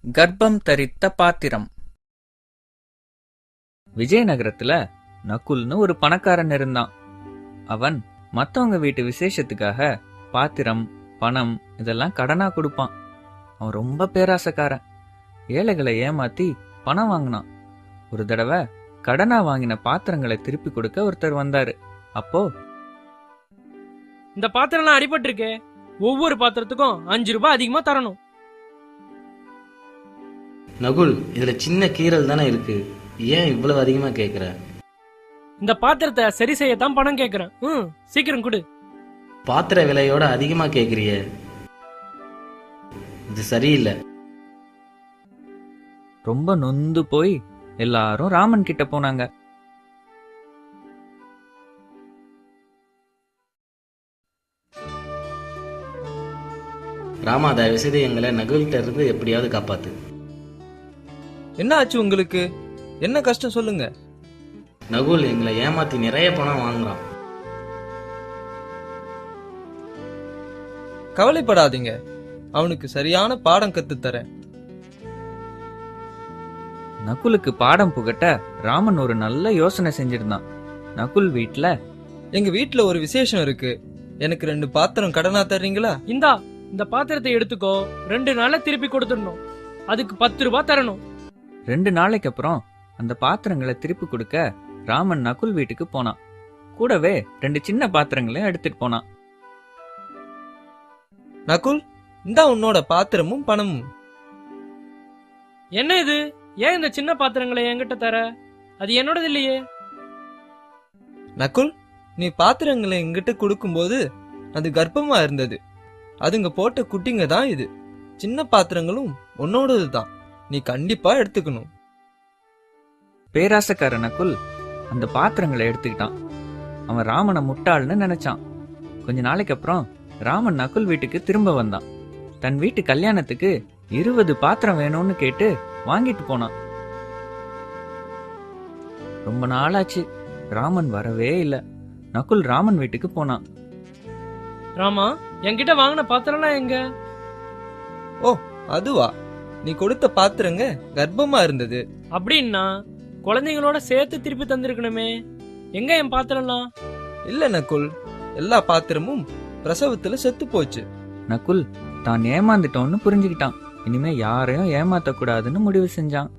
கர்ப்பம் தரித்த பாத்திரம். விஜயநகரத்துல நகுல்னு ஒரு பணக்காரன் இருந்தான். அவன் மத்தவங்க வீட்டு விசேஷத்துக்காக பாத்திரம், பணம் இதெல்லாம் கடனா கொடுப்பான். அவன் ரொம்ப பேராசக்காரன். ஏழைகளை ஏமாத்தி பணம் வாங்கினான். ஒரு தடவை கடனா வாங்கின பாத்திரங்களை திருப்பி கொடுக்க ஒருத்தர் வந்தாரு. அப்போ, இந்த பாத்திரம்லாம் அடிபட்டு இருக்கே, ஒவ்வொரு பாத்திரத்துக்கும் 5 ரூபாய் அதிகமா தரணும். நகுல், இதுல சின்ன கீறல் தானே இருக்கு, ஏன் இவ்வளவு அதிகமா கேக்குற? இந்த பாத்திரத்தை சரி செய்யத்தான் பணம் கேக்குறேன். சீக்கிரம் கொடு. பாத்திர விலையோட அதிகமா கேக்குறிய, இது சரியில்லை. ரொம்ப நொந்து போய் எல்லாரும் ராமன் கிட்ட போனாங்க. ராமா, தயவு செய்து எங்களை நகுல்கிட்ட இருந்து எப்படியாவது காப்பாத்து. என்ன ஆச்சு உங்களுக்கு? என்ன கஷ்டம் சொல்லுங்க. நகுல் எங்களை ஏமாத்தி நிறைய பணம் வாங்குறான். கவலைப்படாதீங்க, அவனுக்கு சரியான பாடம் கத்து தரேன். நகுலுக்கு பாடம் புகட்ட ராமன் ஒரு நல்ல யோசனை செஞ்சிருந்தான். நகுல் வீட்ல, எங்க வீட்ல ஒரு விசேஷம் இருக்கு, எனக்கு 2 பாத்திரம் கடனா தர்றீங்களா? இந்தா, இந்த பாத்திரத்தை எடுத்துக்கோ, 2 நாள்ல திருப்பி கொடுத்துடணும். அதுக்கு 10 ரூபாய் தரணும். 2 நாளைக்கு அப்புறம் அந்த பாத்திரங்களை திருப்பி கொடுக்க ராமன் நகுல் வீட்டுக்கு போனான். கூடவே 2 சின்ன பாத்திரங்களையும் எடுத்துட்டு போனான். நகுல், இந்தா உன்னோட பாத்திரமும் பணமும். என்ன இது? ஏன் இந்த சின்ன பாத்திரங்களை என்கிட்ட தர? அது என்னோடது இல்லையே. நகுல், நீ பாத்திரங்களை எங்கிட்ட கொடுக்கும்போது அது கர்ப்பமா இருந்தது. அதுங்க போட்ட குட்டிங்க தான் இது. சின்ன பாத்திரங்களும் உன்னோடது தான், நீ கண்டிப்பா எடுத்துக்கணும். பேராசக்கார நகுல் அந்த பாத்திரங்களை எடுத்துக்கிட்டான். அவன் ராமனை முட்டாள்னு நினைச்சான். கொஞ்ச நாளைக்கு அப்புறம் ராமன் நகுல் வீட்டுக்கு திரும்ப வந்தான். தன் வீட்டு கல்யாணத்துக்கு 20 பாத்திரம் வேணும்னு கேட்டு வாங்கிட்டு போனான். ரொம்ப நாளாச்சு, ராமன் வரவே இல்ல. நகுல் ராமன் வீட்டுக்கு போனான். ராமா, என்கிட்ட வாங்கின பாத்திரம்லாம் எங்க? ஓ, அதுவா? நீ கொடுத்த பாத்திரங்க கர்ப்பமா இருந்தது. அப்படின்னா குழந்தைங்களோட சேர்த்து திருப்பி தந்திருக்கணுமே. எங்க என் பாத்திரம்லாம்? இல்ல நகுல், எல்லா பாத்திரமும் பிரசவத்துல செத்து போச்சு. நகுல் தான் ஏமாந்துட்டோன்னு புரிஞ்சுக்கிட்டான். இனிமே யாரையும் ஏமாத்த கூடாதுன்னு முடிவு செஞ்சான்.